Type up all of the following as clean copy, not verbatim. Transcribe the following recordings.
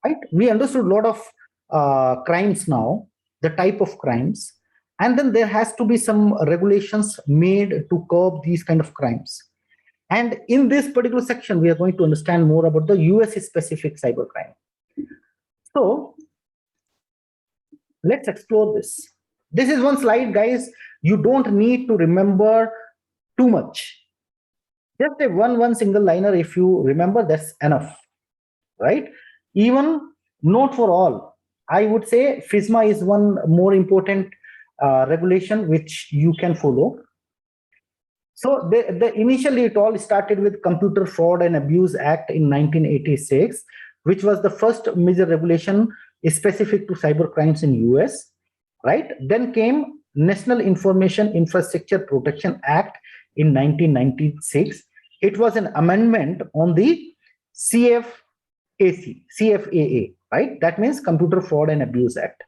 right? We understood a lot of crimes now, the type of crimes, and then there has to be some regulations made to curb these kind of crimes. And in this particular section, we are going to understand more about the US specific cybercrime. So let's explore this. This is one slide, guys. You don't need to remember too much. Just a one single liner, if you remember, that's enough, right? Even note for all, I would say FISMA is one more important regulation which you can follow. So initially it all started with Computer Fraud and Abuse Act in 1986, which was the first major regulation specific to cyber crimes in US, right? Then came National Information Infrastructure Protection Act in 1996. It was an amendment on the CFAA, right? That means Computer Fraud and Abuse Act.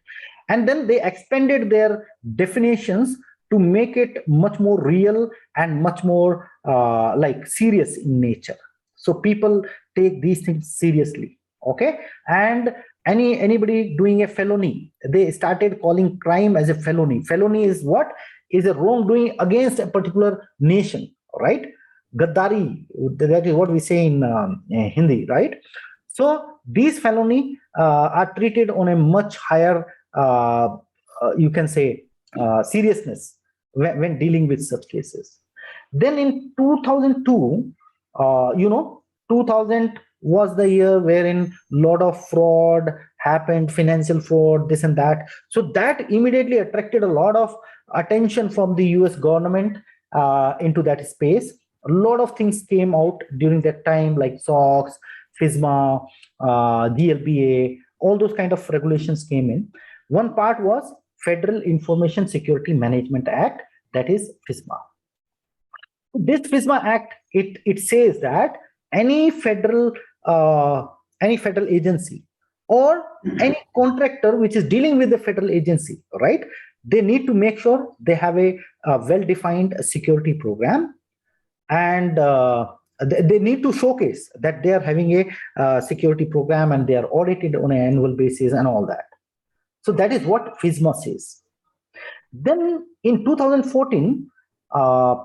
And then they expanded their definitions to make it much more real and much more like serious in nature. So people take these things seriously, okay? And anybody doing a felony, they started calling crime as a felony. Felony is what? Is a wrongdoing against a particular nation, right? Gaddari, that is what we say in Hindi, right? So these felony are treated on a much higher, you can say, seriousness when dealing with such cases. Then in 2002, 2000 was the year wherein a lot of fraud happened, financial fraud, this and that. So that immediately attracted a lot of attention from the US government into that space. A lot of things came out during that time, like SOX, FISMA, DLBA, all those kind of regulations came in. One part was Federal Information Security Management Act, that is FISMA. This FISMA Act, it says that any federal agency or any contractor which is dealing with the federal agency, right? They need to make sure they have a well-defined security program, and they need to showcase that they are having a security program and they are audited on an annual basis and all that. So that is what FISMA says. Then in 2014,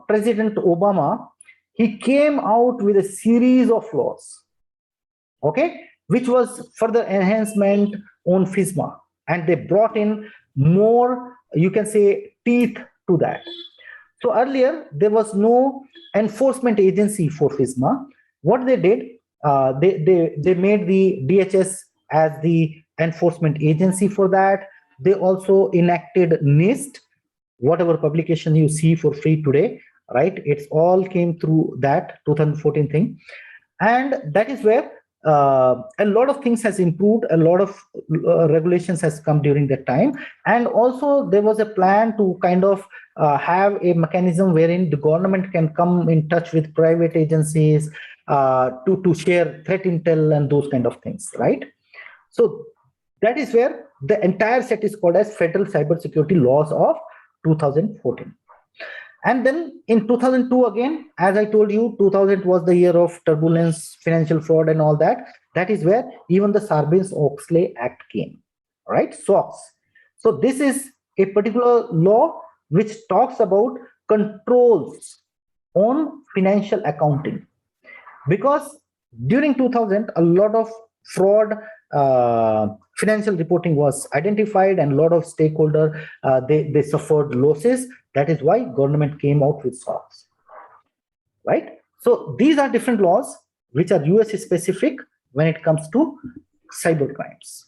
President Obama, he came out with a series of laws, okay, which was further enhancement on FISMA, and they brought in more, you can say, teeth to that. So earlier, there was no enforcement agency for FISMA. What they did, they made the DHS as the enforcement agency for that. They also enacted NIST, whatever publication you see for free today, right? It's all came through that 2014 thing. And that is where a lot of things has improved, a lot of regulations has come during that time. And also there was a plan to kind of have a mechanism wherein the government can come in touch with private agencies to share threat intel and those kind of things, right? So that is where the entire set is called as Federal Cybersecurity Laws of 2014. And then in 2002 again, as I told you, 2000 was the year of turbulence, financial fraud and all that. That is where even the Sarbanes-Oxley Act came, right? SOX. So this is a particular law which talks about controls on financial accounting. Because during 2000, a lot of fraud financial reporting was identified and a lot of stakeholders, they suffered losses. That is why government came out with SOX, right? So these are different laws which are US specific when it comes to cyber crimes.